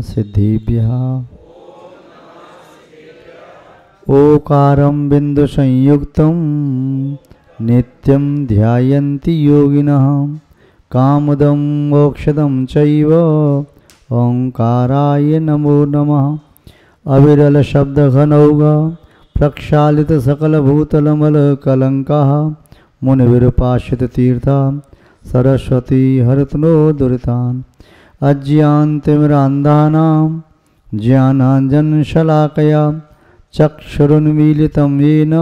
सिद्धिभ्यः ओकारं बिंदु संयुक्तं नित्यं ध्यायन्ति योगिनः कामदं मोक्षदं चैव ओंकाराय नमो नमः। अविरल शब्द घनौघ प्रक्षालित सकल भूतलमल कलंकाः मुनिविरूपाश्रित तीर्था सरस्वती हरतनो दुरितान् अज्ञानतिमिरान्धानां ज्ञानाञ्जनशलाकया चक्षुरुन्मीलितं येन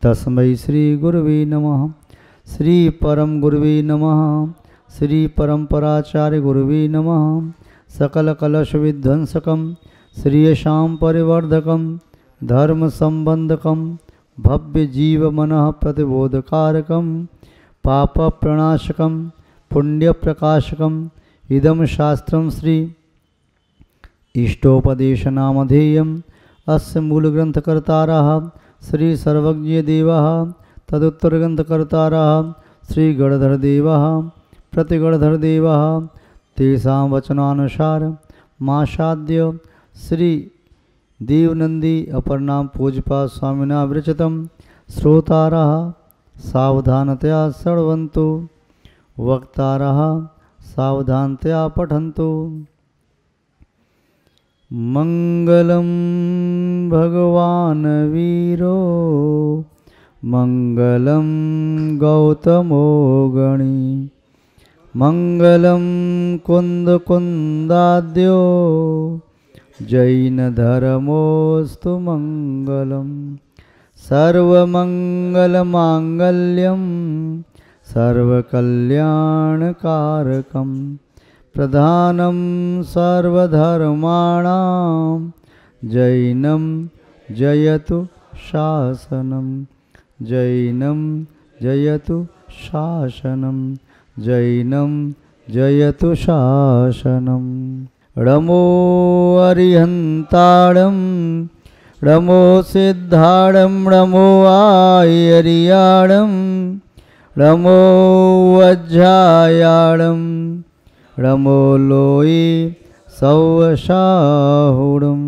तस्मै श्रीगुरवे नमः। श्री परम गुरवे नमः। श्री परम्पराचार्य गुरवे नमः। सकल कलश विध्वंसकं श्रियशां परिवर्धकं धर्म संबंधकं भव्य जीव मनः प्रतिबोधकारकं पाप प्रणाशकं पुण्य प्रकाशकं इदं शास्त्रं श्री इष्टोपदेशनामधेयम् अस्य मूलग्रंथकर्तारः श्री सर्वज्ञदेवः तदुत्तरग्रंथकर्तारः श्री गणधरदेवः प्रतिगणधरदेवः तेषां वचनानुसार मासाद्य श्री देवनंदी अपर्णां पूज्यपाद स्वामिना विरचितं श्रोतारः सावधानतया शृण्वन्तु वक्तारः सावधानतया पठन्तु। मंगलम भगवान वीरो मंगलम गौतमो गणी मंगलम कुंद कुंदाद्यो जैन धर्मोस्तु मंगलम सर्वमंगल मांगल्यम सर्वकल्याणकारकम प्रधानं सर्वधर्माणां जैनं जयतु शासनं जैनं जयतु शासनं जैनं जयतु शासनं। णमो अरिहन्ताणं णमो सिद्धाणं णमो आयर्याणं णमो वज्रायाणं णमो लोई सौशाहुडम।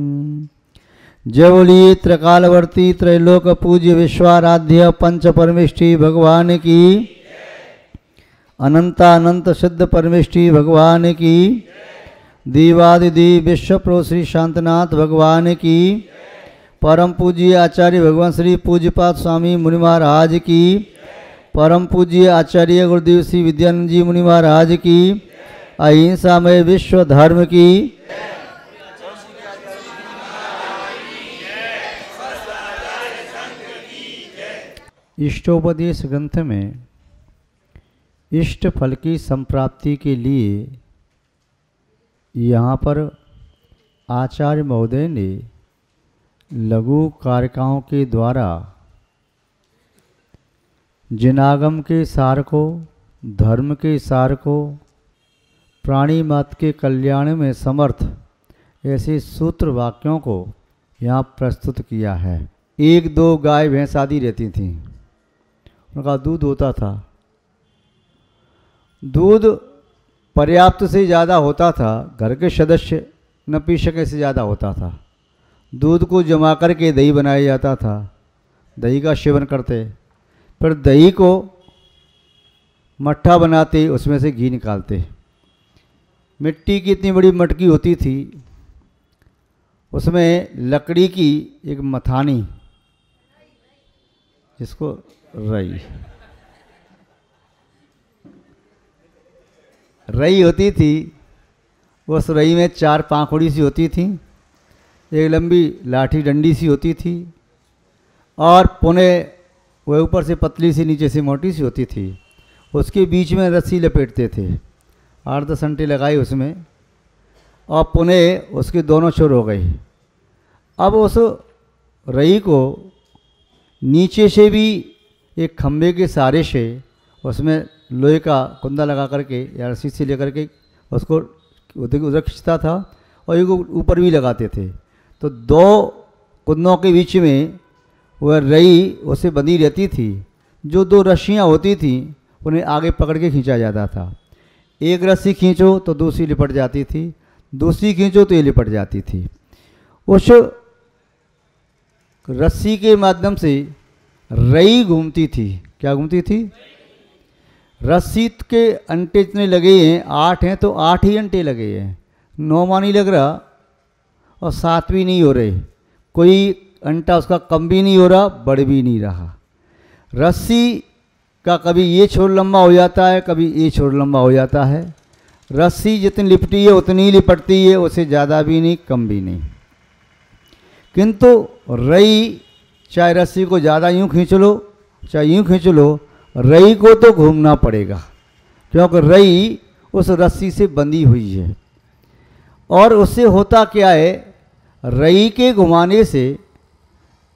जवली त्रिकालवर्ती त्रैलोक पूज्य विश्वाराध्य पंच परमेष्ठी भगवान की अनंतानंत सिद्ध परमेष्ठी भगवान की दीवादिदेव विश्व प्रो श्री शांतनाथ भगवान की परम पूज्य आचार्य भगवान श्री पूज्यपाद स्वामी मुनि महाराज की परम पूज्य आचार्य गुरुदेव श्री विद्यानंद जी मुनि महाराज की अहिंसामय विश्व धर्म की इष्टोपदेश ग्रंथ में इष्ट फल की संप्राप्ति के लिए यहाँ पर आचार्य महोदय ने लघु कारिकाओं के द्वारा जिनागम के सार को, धर्म के सार को, प्राणी मात्र के कल्याण में समर्थ ऐसे सूत्र वाक्यों को यहाँ प्रस्तुत किया है। एक दो गाय भैंस आदि रहती थीं, उनका दूध होता था, दूध पर्याप्त से ज़्यादा होता था, घर के सदस्य न पी सके से ज़्यादा होता था। दूध को जमा करके दही बनाया जाता था, दही का सेवन करते, फिर दही को मट्ठा बनाते, उसमें से घी निकालते। मिट्टी की इतनी बड़ी मटकी होती थी, उसमें लकड़ी की एक मथानी, जिसको रई होती थी, उस रई में चार पाखुड़ी सी होती थी, एक लंबी लाठी डंडी सी होती थी और पुनः वह ऊपर से पतली सी नीचे से मोटी सी होती थी। उसके बीच में रस्सी लपेटते थे, 8-10 अंटे लगाई उसमें और पुनः उसके दोनों छोर हो गई। अब उस रई को नीचे से भी एक खंभे के सहारे से उसमें लोहे का कुंदा लगा करके या रस्सी से लेकर के उसको उधर खींचता था और एक ऊपर भी लगाते थे। तो दो कुंदों के बीच में वह रई उसे बंधी रहती थी। जो दो रस्सियाँ होती थी उन्हें आगे पकड़ के खींचा जाता था। एक रस्सी खींचो तो दूसरी लिपट जाती थी, दूसरी खींचो तो ये लिपट जाती थी। उस रस्सी के माध्यम से रई घूमती थी। क्या घूमती थी? रस्सी के अंटे इतने लगे हैं, 8 हैं तो 8 ही अंटे लगे हैं, 9वां नहीं लग रहा और 7 भी नहीं हो रहे। कोई अंटा उसका कम भी नहीं हो रहा, बढ़ भी नहीं रहा। रस्सी का कभी ये छोर लंबा हो जाता है, कभी ये छोर लंबा हो जाता है। रस्सी जितनी लिपटी है उतनी ही लिपटती है, उससे ज़्यादा भी नहीं कम भी नहीं। किंतु रई चाहे रस्सी को ज़्यादा यूँ खींच लो चाहे यूँ खींच लो, रई को तो घूमना पड़ेगा, क्योंकि रई उस रस्सी से बंधी हुई है। और उससे होता क्या है, रई के घुमाने से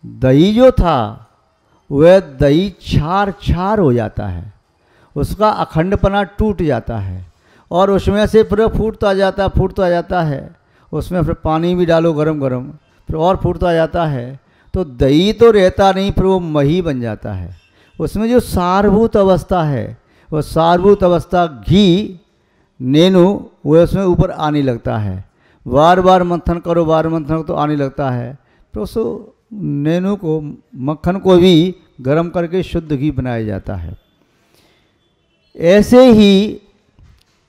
दही जो था वह दही छार छार हो जाता है, उसका अखंडपना टूट जाता है और उसमें से फिर फूटता जाता है। उसमें फिर पानी भी डालो गरम गरम, फिर और फूटता जाता है। तो दही तो रहता नहीं, फिर वो मही बन जाता है। उसमें जो सारभूत अवस्था है, वो सारभूत अवस्था घी नेनु वो उसमें ऊपर आने लगता है। बार बार मंथन करो, बार मंथन करो तो आने लगता है। तो उस नेनु को, मक्खन को भी गर्म करके शुद्ध घी बनाया जाता है। ऐसे ही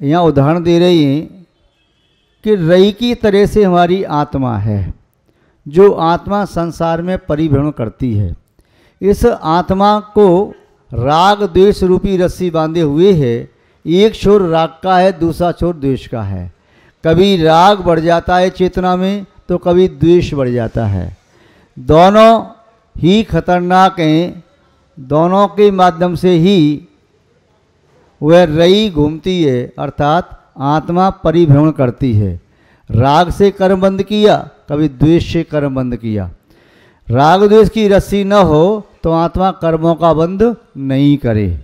यहाँ उदाहरण दे रही हैं कि रई की तरह से हमारी आत्मा है, जो आत्मा संसार में परिभ्रमण करती है। इस आत्मा को राग द्वेष रूपी रस्सी बांधे हुए है। एक छोर राग का है, दूसरा छोर द्वेष का है। कभी राग बढ़ जाता है चेतना में तो कभी द्वेष बढ़ जाता है। दोनों ही खतरनाक हैं, दोनों के माध्यम से ही वह रई घूमती है, अर्थात आत्मा परिभ्रमण करती है। राग से कर्म बंद किया, कभी द्वेष से कर्म बंद किया। राग द्वेष की रस्सी न हो तो आत्मा कर्मों का बंध नहीं करे।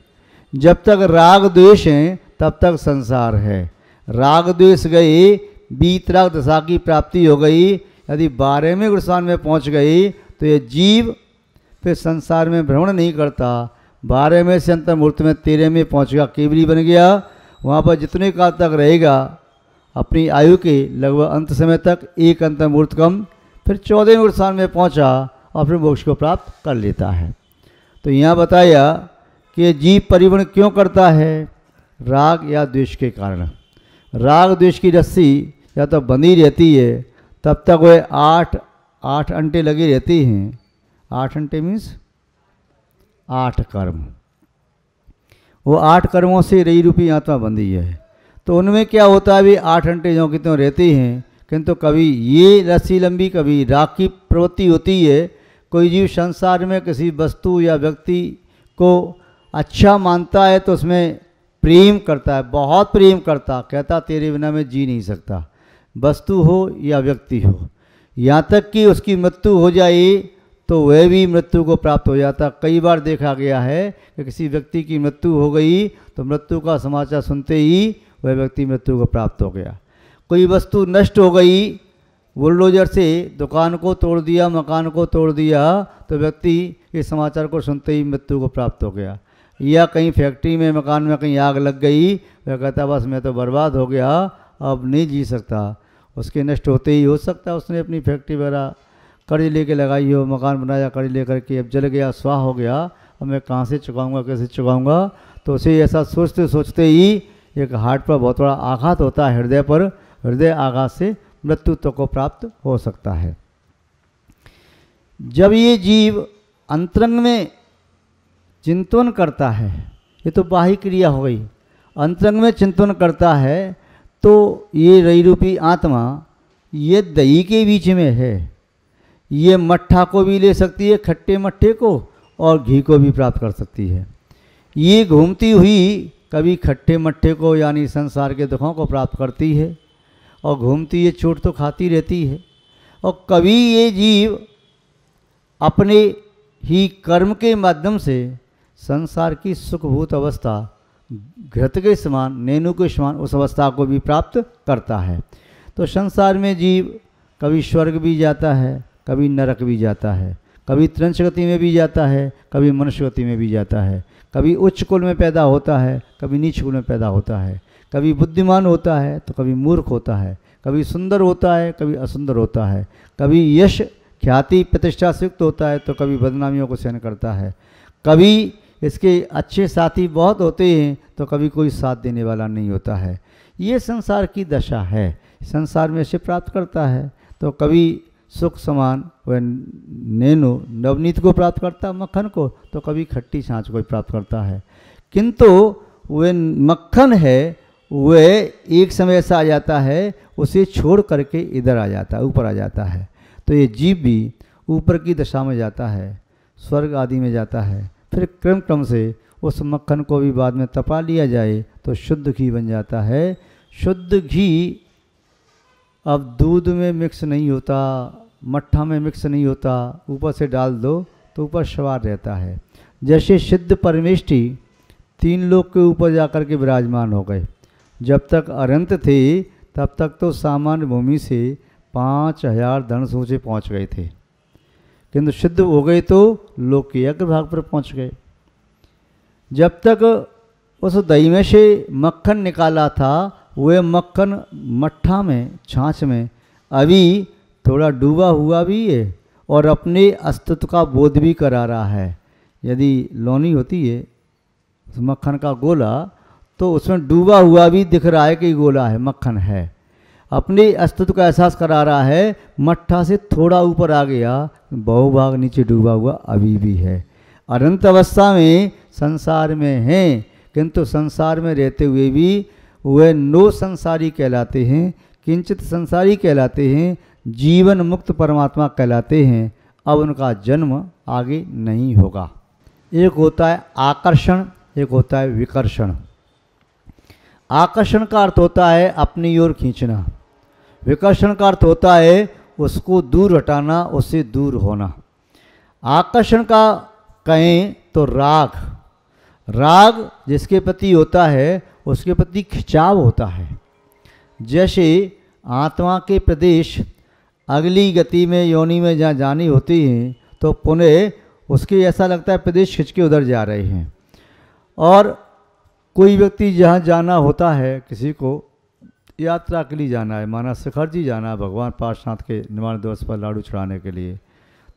जब तक राग द्वेष हैं तब तक संसार है। राग द्वेष गए, वीतराग दशा की प्राप्ति हो गई, यदि 12वें गुणस्थान में पहुंच गई तो ये जीव फिर संसार में भ्रमण नहीं करता। 12वें से अंतर्मूर्त में 13वें में पहुँच गया, केवली बन गया। वहाँ पर जितने काल तक रहेगा अपनी आयु के लगभग अंत समय तक, एक अंतर्मूर्त कम, फिर 14वें गुणस्थान में पहुँचा और फिर मोक्ष को प्राप्त कर लेता है। तो यहाँ बताया कि जीव परिभ्रमण क्यों करता है, राग या द्वेष के कारण। राग द्वेष की रस्सी या तो बंधी रहती है, तब तक वह 8 अंटे लगी रहती हैं। 8 अंटे मीन्स 8 कर्म। वो 8 कर्मों से रई रूपी आत्मा बंधी है। तो उनमें क्या होता है, भी 8 अंटे जो कि त्यों रहती हैं, किंतु कभी ये रस्सी लंबी, कभी राग की प्रवृत्ति होती है। कोई जीव संसार में किसी वस्तु या व्यक्ति को अच्छा मानता है तो उसमें प्रेम करता है, बहुत प्रेम करता, कहता तेरे बिना मैं जी नहीं सकता, वस्तु हो या व्यक्ति हो। यहाँ तक कि उसकी मृत्यु हो जाए तो वह भी मृत्यु को प्राप्त हो जाता। कई बार देखा गया है कि किसी व्यक्ति की मृत्यु हो गई तो मृत्यु का समाचार सुनते ही वह व्यक्ति मृत्यु को प्राप्त हो गया। कोई वस्तु नष्ट हो गई, बुलडोजर से दुकान को तोड़ दिया, मकान को तोड़ दिया, तो व्यक्ति इस समाचार को सुनते ही मृत्यु को प्राप्त हो गया। या कहीं फैक्ट्री में, मकान में कहीं आग लग गई, वह कहता बस मैं तो बर्बाद हो गया, अब नहीं जी सकता। उसके नष्ट होते ही हो सकता है उसने अपनी फैक्ट्री वगैरह कर्ज लेके लगाई हो, मकान बनाया कर्ज लेकर के, अब जल गया, स्वाह हो गया, अब मैं कहाँ से चुकाऊँगा, कैसे चुकाऊँगा। तो उसे ऐसा सोचते सोचते ही एक हार्ट पर बहुत बड़ा आघात होता है, हृदय पर। हृदय आघात से मृत्युत्व को प्राप्त हो सकता है। जब ये जीव अंतरंग में चिंतन करता है, ये तो बाह्य क्रिया हो गई, अंतरंग में चिंतन करता है तो ये रई रूपी आत्मा ये दही के बीच में है। ये मट्ठा को भी ले सकती है, खट्टे मट्ठे को, और घी को भी प्राप्त कर सकती है। ये घूमती हुई कभी खट्टे मट्ठे को यानी संसार के दुखों को प्राप्त करती है, और घूमती ये चोट तो खाती रहती है। और कभी ये जीव अपने ही कर्म के माध्यम से संसार की सुखभूत अवस्था घृत के समान, नेनु के समान उस अवस्था को भी प्राप्त करता है। तो संसार में जीव कभी स्वर्ग भी जाता है, कभी नरक भी जाता है, कभी त्रंश गति में भी जाता है, कभी मनुष्य गति में भी जाता है, कभी उच्च कुल में पैदा होता है, कभी नीच कुल में पैदा होता है, कभी बुद्धिमान होता है तो कभी मूर्ख होता है, कभी सुंदर होता है, कभी असुंदर होता है, कभी यश ख्याति प्रतिष्ठा से युक्त होता है तो कभी बदनामियों को सहन करता है, कभी इसके अच्छे साथी बहुत होते हैं तो कभी कोई साथ देने वाला नहीं होता है। ये संसार की दशा है, संसार में से प्राप्त करता है। तो कभी सुख समान वह नैनो नवनीत को प्राप्त करता है मक्खन को, तो कभी खट्टी छाछ को प्राप्त करता है। किंतु वह मक्खन है वह एक समय ऐसा आ जाता है उसे छोड़ करके इधर आ जाता है, ऊपर आ जाता है। तो ये जीव भी ऊपर की दशा में जाता है, स्वर्ग आदि में जाता है। फिर क्रम क्रम से उस मक्खन को भी बाद में तपा लिया जाए तो शुद्ध घी बन जाता है। शुद्ध घी अब दूध में मिक्स नहीं होता, मट्ठा में मिक्स नहीं होता, ऊपर से डाल दो तो ऊपर सवार रहता है। जैसे सिद्ध परमेष्ठी 3 लोक के ऊपर जाकर के विराजमान हो गए। जब तक अनंत थे तब तक तो सामान्य भूमि से 5000 धनुषों से पहुँच गए थे, किंतु सिद्ध हो गए तो लोक के अग्रभाग पर पहुँच गए। जब तक उस दही में से मक्खन निकाला था वह मक्खन मट्ठा में, छाछ में अभी थोड़ा डूबा हुआ भी है और अपने अस्तित्व का बोध भी करा रहा है। यदि लौनी होती है उस मक्खन का गोला तो उसमें डूबा हुआ भी दिख रहा है कि गोला है, मक्खन है, अपने अस्तित्व का एहसास करा रहा है। मट्ठा से थोड़ा ऊपर आ गया, बहुभाग नीचे डूबा हुआ अभी भी है। अनंत अवस्था में संसार में हैं, किंतु संसार में रहते हुए भी वे नो संसारी कहलाते हैं, किंचित संसारी कहलाते हैं, जीवन मुक्त परमात्मा कहलाते हैं। अब उनका जन्म आगे नहीं होगा। एक होता है आकर्षण, एक होता है विकर्षण। आकर्षण का अर्थ होता है अपनी ओर खींचना, विकर्षण का अर्थ होता है उसको दूर हटाना, उससे दूर होना। आकर्षण का कहें तो राग, राग जिसके प्रति होता है उसके प्रति खिंचाव होता है। जैसे आत्मा के प्रदेश अगली गति में योनि में जहाँ जानी होती हैं तो पुनः उसके ऐसा लगता है प्रदेश खिंच के उधर जा रहे हैं। और कोई व्यक्ति जहाँ जाना होता है, किसी को यात्रा के लिए जाना है, माना शिखर जी जाना है भगवान पार्श्वनाथ के निर्वाण दिवस पर लाडू चढ़ाने के लिए,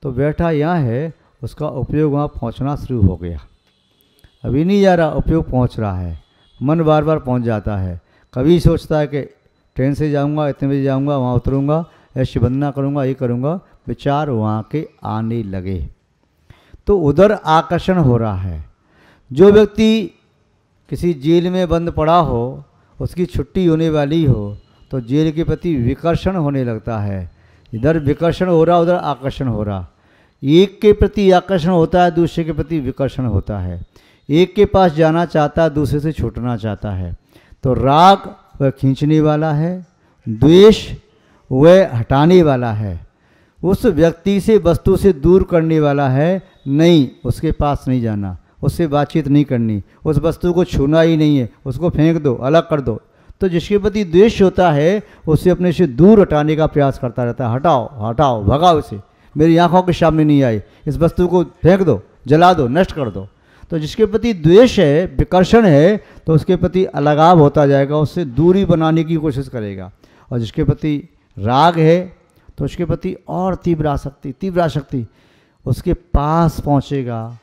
तो बैठा यहाँ है, उसका उपयोग वहाँ पहुँचना शुरू हो गया। अभी नहीं जा रहा, उपयोग पहुँच रहा है, मन बार बार पहुँच जाता है। कभी सोचता है कि ट्रेन से जाऊँगा, इतने बजे जाऊँगा, वहाँ उतरूँगा, ऐसी वंदना करूँगा, ये करूँगा, विचार वहाँ के आने लगे तो उधर आकर्षण हो रहा है। जो व्यक्ति किसी जेल में बंद पड़ा हो, उसकी छुट्टी होने वाली हो, तो जेल के प्रति विकर्षण होने लगता है। इधर विकर्षण हो रहा, उधर आकर्षण हो रहा। एक के प्रति आकर्षण होता है, दूसरे के प्रति विकर्षण होता है। एक के पास जाना चाहता है, दूसरे से छूटना चाहता है। तो राग वह खींचने वाला है, द्वेष वह हटाने वाला है, उस व्यक्ति से वस्तु से दूर करने वाला है। नहीं, उसके पास नहीं जाना, उससे बातचीत नहीं करनी, उस वस्तु को छूना ही नहीं है, उसको फेंक दो, अलग कर दो। तो जिसके प्रति द्वेष होता है उससे अपने से दूर हटाने का प्रयास करता रहता है। हटाओ हटाओ, भगाओ इसे, मेरी आंखों के सामने नहीं आई, इस वस्तु को फेंक दो, जला दो, नष्ट कर दो। तो जिसके प्रति द्वेष है, विकर्षण है, तो उसके प्रति अलगाव होता जाएगा, उससे दूरी बनाने की कोशिश करेगा। और जिसके प्रति राग है तो उसके प्रति और तीव्र आसक्ति उसके पास पहुँचेगा,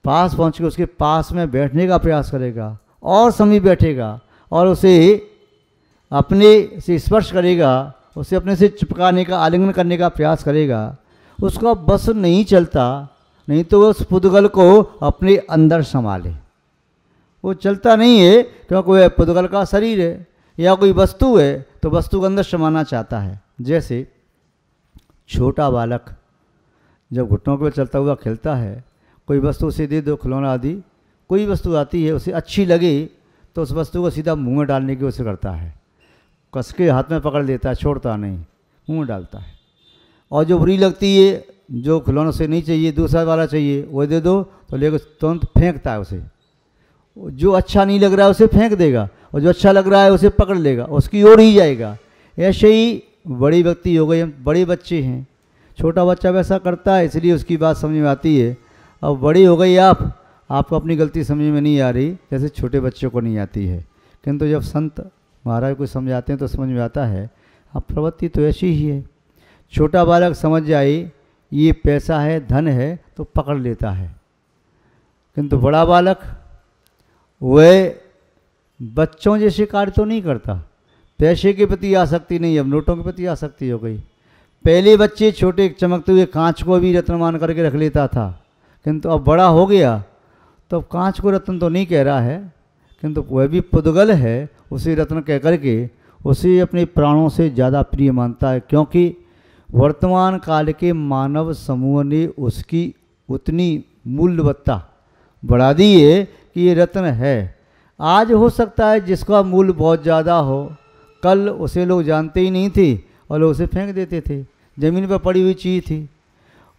पास पहुँच के उसके पास में बैठने का प्रयास करेगा और समीप बैठेगा और उसे अपने से स्पर्श करेगा, उसे अपने से चिपकाने का, आलिंगन करने का प्रयास करेगा। उसका बस नहीं चलता, नहीं तो वो उस पुद्गल को अपने अंदर संभाले। वो चलता नहीं है क्योंकि वह पुद्गल का शरीर है या कोई वस्तु है तो वस्तु के अंदर समाना चाहता है। जैसे छोटा बालक जब घुटनों पर चलता हुआ खेलता है, कोई वस्तु उसे दे दो, खिलौना आदि कोई वस्तु आती है, उसे अच्छी लगे तो उस वस्तु को सीधा मुंह में डालने की कोशिश करता है, कस के हाथ में पकड़ लेता है, छोड़ता नहीं, मुंह में डालता है। और जो बुरी लगती है जो खिलौनों से नहीं चाहिए, दूसरा वाला चाहिए, वो दे दो तो लेकर तुरंत फेंकता है उसे। जो अच्छा नहीं लग रहा है उसे फेंक देगा, और जो अच्छा लग रहा है उसे पकड़ लेगा, उसकी ओर ही जाएगा। ऐसे ही बड़ी व्यक्ति हो गए, हम बड़े बच्चे हैं, छोटा बच्चा वैसा करता है इसलिए उसकी बात समझ में आती है। अब बड़ी हो गई आपको अपनी गलती समझ में नहीं आ रही, जैसे छोटे बच्चों को नहीं आती है। किंतु जब संत महाराज को समझाते हैं तो समझ में आता है, अब प्रवृत्ति तो ऐसी ही है। छोटा बालक समझ जाए ये पैसा है, धन है, तो पकड़ लेता है। किंतु बड़ा बालक वह बच्चों जैसे कार्य तो नहीं करता। पैसे के प्रति आसक्ति नहीं, अब नोटों के प्रति आसक्ति हो गई। पहले बच्चे छोटे चमकते हुए कांच को भी रत्न मान करके रख लेता था, किंतु अब बड़ा हो गया तो अब कांच को रत्न तो नहीं कह रहा है, किंतु वह भी पुद्गल है, उसे रत्न कह करके उसे अपने प्राणों से ज़्यादा प्रिय मानता है। क्योंकि वर्तमान काल के मानव समूह ने उसकी उतनी मूल्यवत्ता बढ़ा दी है कि ये रत्न है। आज हो सकता है जिसका मूल्य बहुत ज़्यादा हो, कल उसे लोग जानते ही नहीं थे और लोग उसे फेंक देते थे, ज़मीन पर पड़ी हुई चीज़ थी।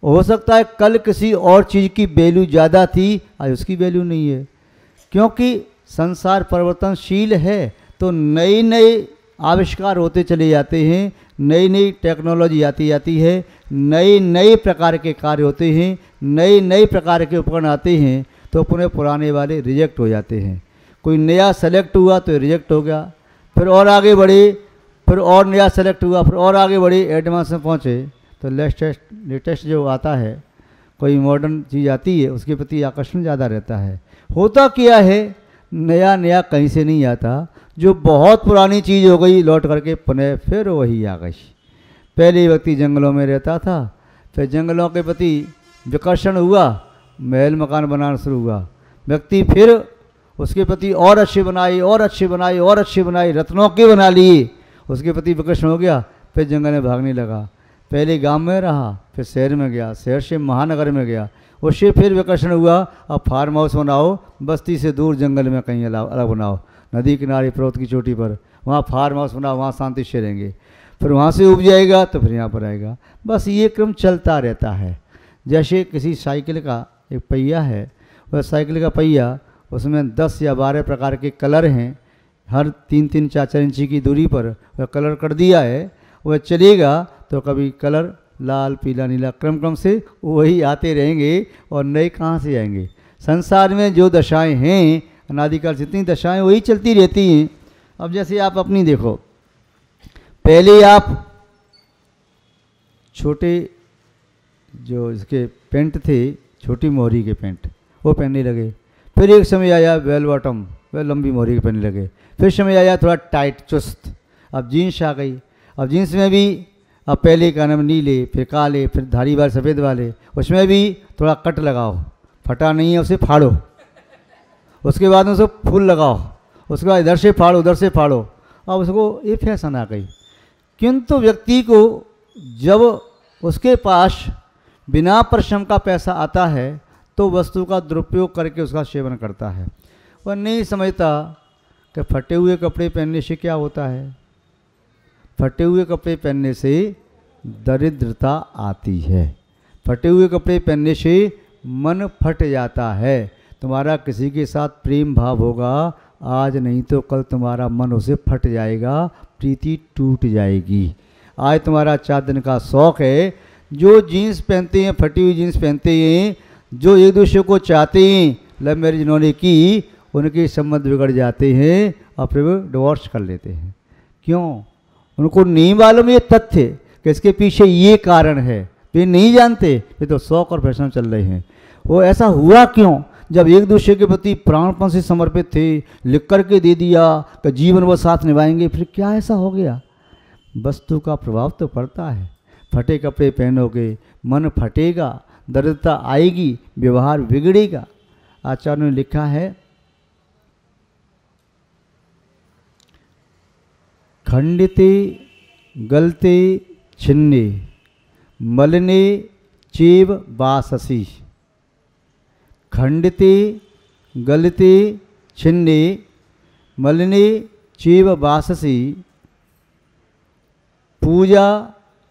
हो सकता है कल किसी और चीज़ की वैल्यू ज़्यादा थी, आज उसकी वैल्यू नहीं है। क्योंकि संसार परिवर्तनशील है, तो नए नए आविष्कार होते चले जाते हैं, नई नई टेक्नोलॉजी आती जाती है, नए नए प्रकार के कार्य होते हैं, नए नए प्रकार के उपकरण आते हैं, तो पुनः पुराने वाले रिजेक्ट हो जाते हैं। कोई नया सेलेक्ट हुआ तो रिजेक्ट हो गया, फिर और आगे बढ़े, फिर और नया सेलेक्ट हुआ, फिर और आगे बढ़े, एडवांस में पहुँचे तो लेटेस्ट जो आता है, कोई मॉडर्न चीज़ आती है, उसके प्रति आकर्षण ज़्यादा रहता है। होता क्या है, नया नया कहीं से नहीं आता, जो बहुत पुरानी चीज़ हो गई लौट करके पुनः फिर वही आ गई। पहले व्यक्ति जंगलों में रहता था, फिर जंगलों के प्रति विकर्षण हुआ, महल मकान बनाना शुरू हुआ, व्यक्ति फिर उसके प्रति और अच्छे बनाए और अच्छे बनाए और अच्छे बनाए, रत्नों के बना लिए, उसके प्रति विकर्षण हो गया, फिर जंगल में भागने लगा। पहले गांव में रहा, फिर शहर में गया, शहर से महानगर में गया, उससे फिर विकर्षण हुआ, अब फार्म हाउस बनाओ, बस्ती से दूर जंगल में कहीं अलग बनाओ, नदी किनारे पर्वत की चोटी पर, वहाँ फार्म हाउस बनाओ, वहाँ शांति से रहेंगे। फिर वहाँ से उब जाएगा तो फिर यहाँ पर आएगा। बस ये क्रम चलता रहता है। जैसे किसी साइकिल का एक पहिया है, वह साइकिल का पहिया, उसमें 10 या 12 प्रकार के कलर हैं, हर 3-3, 4-4 इंची की दूरी पर वह कलर कर दिया है। वह चलेगा तो कभी कलर लाल पीला नीला क्रम से वही आते रहेंगे, और नए कहाँ से आएंगे। संसार में जो दशाएं हैं, अनादिकाल जितनी दशाएं वही चलती रहती हैं। अब जैसे आप अपनी देखो, पहले आप छोटे जो इसके पेंट थे, छोटी मोहरी के पेंट, वो पहनने लगे। फिर एक समय आया बेल बॉटम, वह लंबी मोहरी के पहनने लगे। फिर समय आया थोड़ा टाइट चुस्त, अब जीन्स आ गई। अब जीन्स में भी अब पहले का नाम नीले, फिर काले, फिर धारी वाले सफ़ेद वाले, उसमें भी थोड़ा कट लगाओ, फटा नहीं है उसे फाड़ो, उसके बाद में उसको फूल लगाओ, उसके बाद इधर से फाड़ो उधर से फाड़ो। अब उसको ये फैशन आ गई। किंतु व्यक्ति को जब उसके पास बिना परिश्रम का पैसा आता है तो वस्तु का दुरुपयोग करके उसका सेवन करता है। वह नहीं समझता कि फटे हुए कपड़े पहनने से क्या होता है। फटे हुए कपड़े पहनने से दरिद्रता आती है, फटे हुए कपड़े पहनने से मन फट जाता है। तुम्हारा किसी के साथ प्रेम भाव होगा, आज नहीं तो कल तुम्हारा मन उसे फट जाएगा, प्रीति टूट जाएगी। आज तुम्हारा 4 दिन का शौक़ है, जो जीन्स पहनते हैं, फटी हुई जीन्स पहनते हैं, जो एक दूसरे को चाहते हैं, लव मैरिज जिन्होंने की, उनके संबंध बिगड़ जाते हैं और फिर वो डिवोर्स कर लेते हैं। क्यों? उनको नहीं मालूम ये तथ्य कि इसके पीछे ये कारण है, वे नहीं जानते, वे तो शौक और फैशन चल रहे हैं। वो ऐसा हुआ क्यों? जब एक दूसरे के प्रति प्राणपण से समर्पित थे, लिख करके दे दिया कि जीवन वो साथ निभाएंगे, फिर क्या ऐसा हो गया? वस्तु का प्रभाव तो पड़ता है। फटे कपड़े पहनोगे, मन फटेगा, दरिद्रता आएगी, व्यवहार बिगड़ेगा। आचार्य ने लिखा है, खंडिते गलते छिन्ने मलिने चेव वाससी। खंडिते गलते छिन्ने मलिने चेव वाससी। पूजा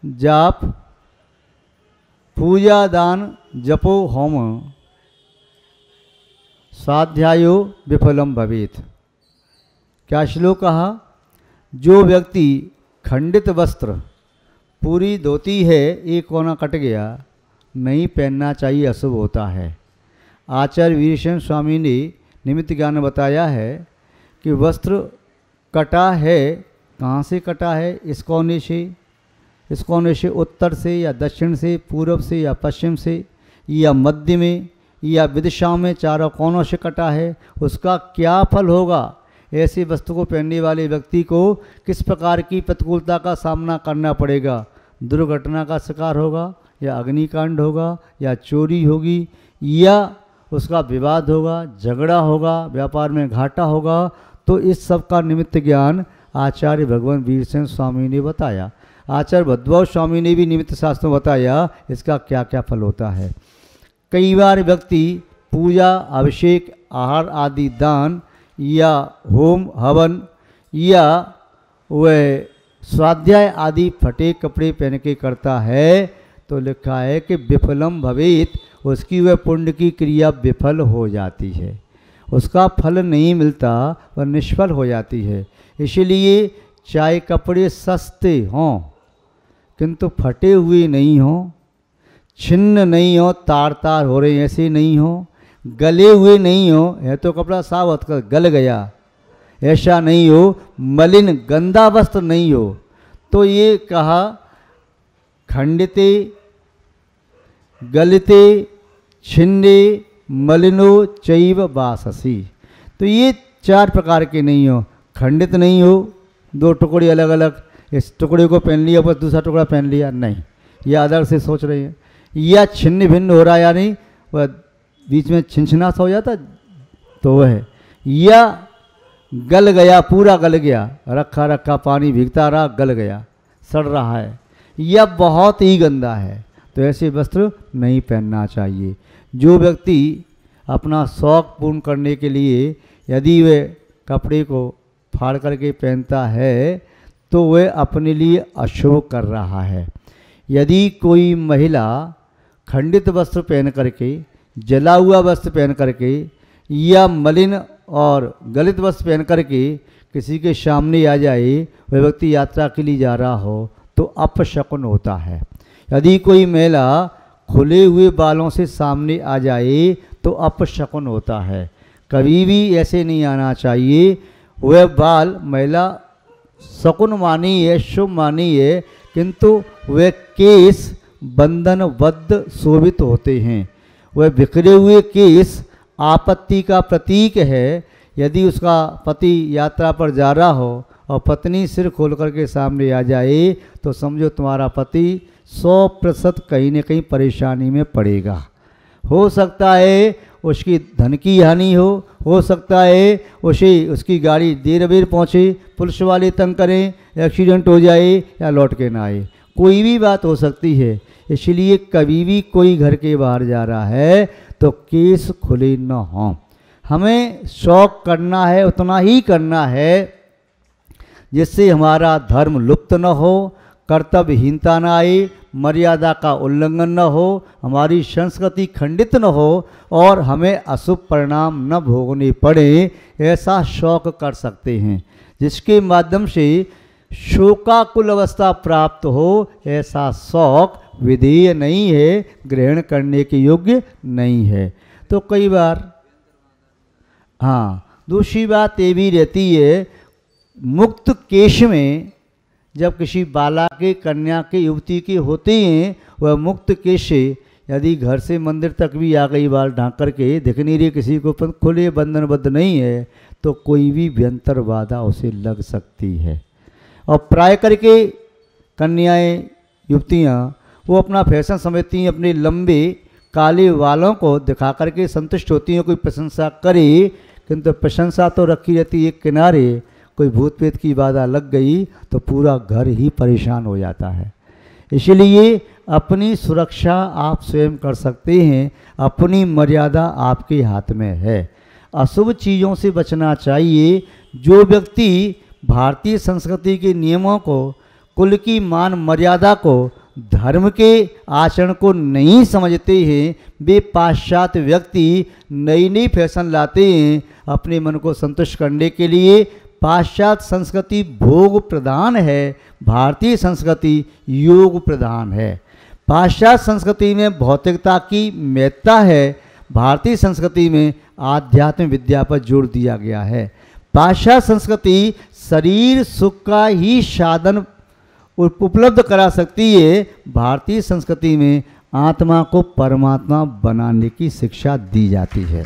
जाप पूजा दान जपो होम स्वाध्यायो विफलम भवेत। क्या श्लोक कहा? जो व्यक्ति खंडित वस्त्र, पूरी धोती है एक कोना कट गया, नहीं पहनना चाहिए, अशुभ होता है। आचार्य वीरशैन स्वामी ने निमित्त ज्ञान में बताया है कि वस्त्र कटा है, कहाँ से कटा है? इस कोने से उत्तर से या दक्षिण से, पूर्व से या पश्चिम से, या मध्य में या विदिशा में, चारों कोनों से कटा है। उसका क्या फल होगा? ऐसे वस्त्र को पहनने वाले व्यक्ति को किस प्रकार की प्रतिकूलता का सामना करना पड़ेगा? दुर्घटना का शिकार होगा, या अग्निकांड होगा, या चोरी होगी, या उसका विवाद होगा, झगड़ा होगा, व्यापार में घाटा होगा। तो इस सब का निमित्त ज्ञान आचार्य भगवान वीरसेन स्वामी ने बताया। आचार्य भद्रवत स्वामी ने भी निमित्त शास्त्र में बताया इसका क्या क्या फल होता है। कई बार व्यक्ति पूजा, अभिषेक, आहार आदि दान या होम हवन या वह स्वाध्याय आदि फटे कपड़े पहन के करता है तो लिखा है कि विफलम भवेत, उसकी वह पुण्य की क्रिया विफल हो जाती है, उसका फल नहीं मिलता, वह निष्फल हो जाती है। इसलिए चाहे कपड़े सस्ते हों किंतु फटे हुए नहीं हों, छिन्न नहीं हो, तार तार हो रहे ऐसे नहीं हो, गले हुए नहीं हो, है तो कपड़ा सावत कर गल गया, ऐसा नहीं हो, मलिन गंदा वस्त्र नहीं हो। तो ये कहा खंडिते, गलिते, छिन्ने, मलिनो चैव वाससी। तो ये चार प्रकार के नहीं हो। खंडित नहीं हो, दो टुकड़े अलग अलग, इस टुकड़े को पहन लिया बस दूसरा टुकड़ा पहन लिया, नहीं, ये अलग से सोच रहे हैं। या छिन्न भिन्न हो रहा है, यानी वह बीच में छिनछिना सा हो जाता तो वह है। या गल गया, पूरा गल गया, रखा रखा पानी भीगता रहा, गल गया, सड़ रहा है, या बहुत ही गंदा है, तो ऐसे वस्त्र नहीं पहनना चाहिए। जो व्यक्ति अपना शौक पूर्ण करने के लिए यदि वे कपड़े को फाड़ करके पहनता है तो वह अपने लिए अशुभ कर रहा है। यदि कोई महिला खंडित वस्त्र पहन करके, जला हुआ वस्त्र पहन करके या मलिन और गलित वस्त्र पहन करके किसी के सामने आ जाए, वह व्यक्ति यात्रा के लिए जा रहा हो तो अपशकुन होता है। यदि कोई महिला खुले हुए बालों से सामने आ जाए तो अपशकुन होता है। कभी भी ऐसे नहीं आना चाहिए। वह बाल महिला शकुन मानी है, शुभ मानी है, किंतु वह केस बंधनबद्ध शोभित होते हैं। वह बिखरे हुए केस आपत्ति का प्रतीक है। यदि उसका पति यात्रा पर जा रहा हो और पत्नी सिर खोल करके सामने आ जाए तो समझो तुम्हारा पति 100% कहीं न कहीं परेशानी में पड़ेगा। हो सकता है उसकी धन की हानि हो सकता है उसकी गाड़ी देर बेर पहुँचे, पुलिस वाले तंग करें, एक्सीडेंट हो जाए या लौट के ना आए, कोई भी बात हो सकती है। इसलिए कभी भी कोई घर के बाहर जा रहा है तो केस खुले न हों। हमें शौक करना है, उतना ही करना है जिससे हमारा धर्म लुप्त न हो, कर्तव्यहीनता न आए, मर्यादा का उल्लंघन न हो, हमारी संस्कृति खंडित न हो और हमें अशुभ परिणाम न भोगने पड़े। ऐसा शौक कर सकते हैं जिसके माध्यम से शोकाकुल अवस्था प्राप्त हो। ऐसा शौक विधेय नहीं है, ग्रहण करने के योग्य नहीं है। तो कई बार दूसरी बात ये भी रहती है, मुक्त केश में जब किसी बाला के, कन्या के, युवती के होते हैं, वह मुक्त केश से यदि घर से मंदिर तक भी आ गई बाल ढांक करके, दिख नहीं रही किसी को, खुले बंधनबद्ध नहीं है, तो कोई भी व्यंतर बाधा उसे लग सकती है। और प्राय करके कन्याएं, युवतियाँ वो अपना फैशन समझती हैं, अपने लंबे काले बालों को दिखा करके संतुष्ट होती हैं। कोई प्रशंसा करे किंतु प्रशंसा तो रखी रहती है एक किनारे, कोई भूत प्रेत की बाधा लग गई तो पूरा घर ही परेशान हो जाता है। इसलिए अपनी सुरक्षा आप स्वयं कर सकते हैं, अपनी मर्यादा आपके हाथ में है। अशुभ चीज़ों से बचना चाहिए। जो व्यक्ति भारतीय संस्कृति के नियमों को, कुल की मान मर्यादा को धर्म के आचरण को नहीं समझते हैं, वे पाश्चात्य व्यक्ति नई नई फैशन लाते हैं अपने मन को संतुष्ट करने के लिए। पाश्चात्य संस्कृति भोग प्रधान है, भारतीय संस्कृति योग प्रधान है। पाश्चात्य संस्कृति में भौतिकता की महत्ता है, भारतीय संस्कृति में आध्यात्म विद्या पर जोर दिया गया है। पाश्चात्य संस्कृति शरीर सुख का ही साधन उपलब्ध करा सकती है, भारतीय संस्कृति में आत्मा को परमात्मा बनाने की शिक्षा दी जाती है।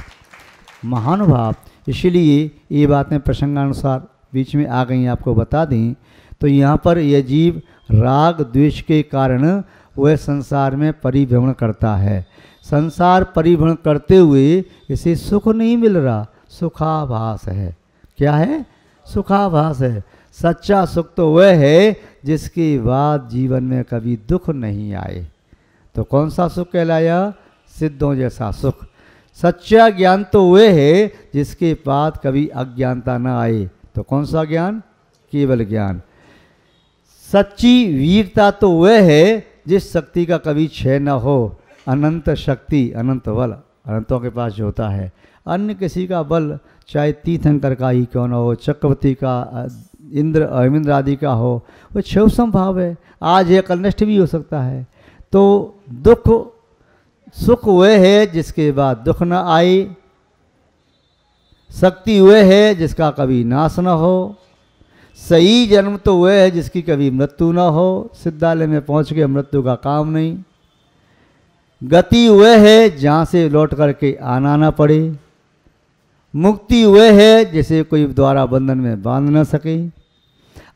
महानुभाव, इसलिए ये बातें प्रसंगानुसार बीच में आ गई, आपको बता दें तो यहाँ पर यह जीव राग द्वेष के कारण वह संसार में परिभ्रमण करता है। संसार परिभ्रमण करते हुए इसे सुख नहीं मिल रहा, सुखाभास है। क्या है? सुखाभास है। सच्चा सुख तो वह है जिसके बाद जीवन में कभी दुख नहीं आए। तो कौन सा सुख कहलाया? सिद्धों जैसा सुख। सच्चा ज्ञान तो वह है जिसके बाद कभी अज्ञानता न आए। तो कौन सा ज्ञान? केवल ज्ञान। सच्ची वीरता तो वह है जिस शक्ति का कभी क्षय न हो। अनंत शक्ति, अनंत बल अनंतों के पास जो होता है। अन्य किसी का बल चाहे तीर्थंकर का ही क्यों न हो, चक्रवर्ती का, इंद्र अरविंद आदि का हो, वो क्षय संभाव है, आज है कल नष्ट भी हो सकता है। तो दुख सुख वह है जिसके बाद दुख न आए, शक्ति वह है जिसका कभी नाश न हो, सही जन्म तो वह है जिसकी कभी मृत्यु न हो। सिद्धालय में पहुंच के मृत्यु का काम नहीं। गति वह है जहाँ से लौट करके आना ना पड़े। मुक्ति वह है जिसे कोई द्वारा बंधन में बांध न सके।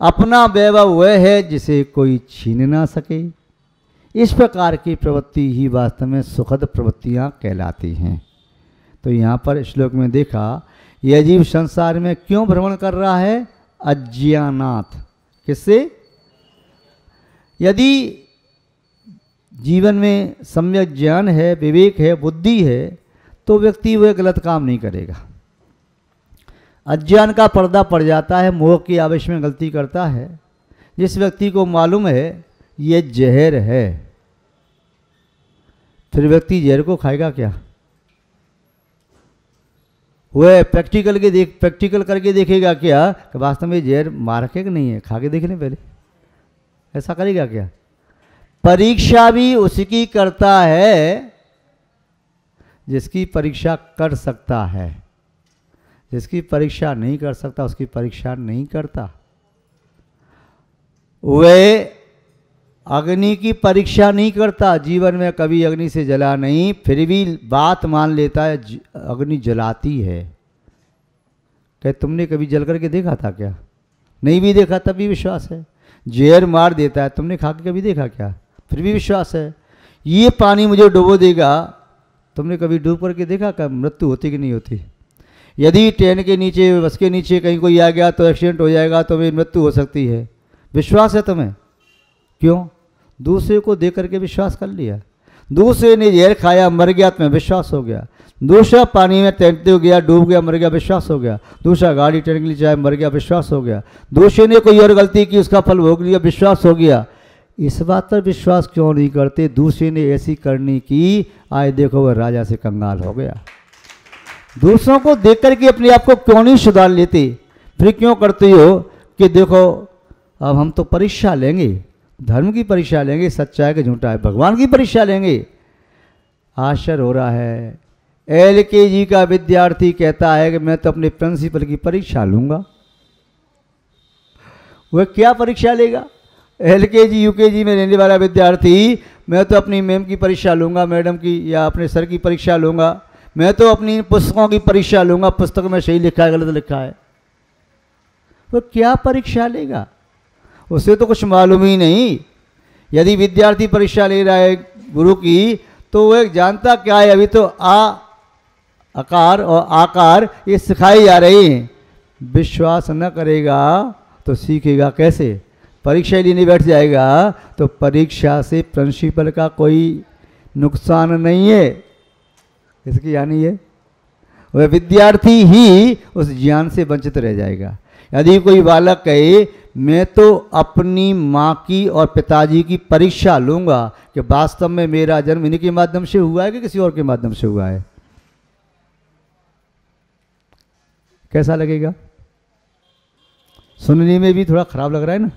अपना वैभव वह है जिसे कोई छीन ना सके। इस प्रकार की प्रवृत्ति ही वास्तव में सुखद प्रवृत्तियाँ कहलाती हैं। तो यहाँ पर श्लोक में देखा, यह जीव संसार में क्यों भ्रमण कर रहा है? अज्ञानात्। किससे? यदि जीवन में सम्यक ज्ञान है, विवेक है, बुद्धि है, तो व्यक्ति वह गलत काम नहीं करेगा। अज्ञान का पर्दा पड़ जाता है, मोह के आवेश में गलती करता है। जिस व्यक्ति को मालूम है ये जहर है, फिर व्यक्ति जहर को खाएगा क्या? वह प्रैक्टिकल करके देखेगा क्या कि वास्तव में जहर मारक है कि नहीं है, खा के देख लें पहले। ऐसा करेगा क्या? परीक्षा भी उसकी करता है जिसकी परीक्षा कर सकता है। जिसकी परीक्षा नहीं कर सकता उसकी परीक्षा नहीं करता। वह अग्नि की परीक्षा नहीं करता, जीवन में कभी अग्नि से जला नहीं, फिर भी बात मान लेता है अग्नि जलाती है। क्या तुमने कभी जल करके देखा था क्या? नहीं भी देखा तब भी विश्वास है। जहर मार देता है, तुमने खा के कभी देखा क्या? फिर भी विश्वास है। ये पानी मुझे डुबो देगा, तुमने कभी डूब करके देखा क्या मृत्यु होती कि नहीं होती? यदि ट्रेन के नीचे, बस के नीचे कहीं कोई आ गया तो एक्सीडेंट हो जाएगा, तो मेरी मृत्यु हो सकती है। विश्वास है तुम्हें? क्यों? दूसरे को देख करके विश्वास कर लिया। दूसरे ने जहर खाया, मर गया, तुम्हें विश्वास हो गया। दूसरा पानी में तैरते हो गया, डूब गया, मर गया, विश्वास हो गया। दूसरा गाड़ी ट्रेन के लिए जाए, मर गया, विश्वास हो गया। दूसरे ने कोई और गलती की, उसका फल भोग लिया, विश्वास हो गया। इस बात पर विश्वास क्यों नहीं करते? दूसरे ने ऐसी करनी की, आए देखो वह राजा से कंगाल हो गया। दूसरों को देख करके अपने आप को क्यों नहीं सुधार लेते? फिर क्यों करते हो कि देखो अब हम तो परीक्षा लेंगे, धर्म की परीक्षा लेंगे, सच्चा है कि झूठा है, भगवान की परीक्षा लेंगे। आश्चर्य हो रहा है, LKG का विद्यार्थी कहता है कि मैं तो अपने प्रिंसिपल की परीक्षा लूंगा। वह क्या परीक्षा लेगा? LKG UKG में रहने वाला विद्यार्थी, मैं तो अपनी मैम की परीक्षा लूंगा, मैडम की या अपने सर की परीक्षा लूंगा, मैं तो अपनी पुस्तकों की परीक्षा लूंगा, पुस्तक में सही लिखा है गलत लिखा है। वो क्या परीक्षा लेगा? उसे तो कुछ मालूम ही नहीं। यदि विद्यार्थी परीक्षा ले रहा है गुरु की, तो वह जानता क्या है? अभी तो आकार और आकार ये सिखाई जा रही हैं। विश्वास न करेगा तो सीखेगा कैसे? परीक्षा लेने बैठ जाएगा तो परीक्षा से प्रिंसिपल का कोई नुकसान नहीं है। इसकी यानी है वह विद्यार्थी ही उस ज्ञान से वंचित रह जाएगा। यदि कोई बालक कहे मैं तो अपनी माँ की और पिताजी की परीक्षा लूँगा कि वास्तव में मेरा जन्म इन्हीं के माध्यम से हुआ है कि किसी और के माध्यम से हुआ है। कैसा लगेगा? सुनने में भी थोड़ा खराब लग रहा है ना,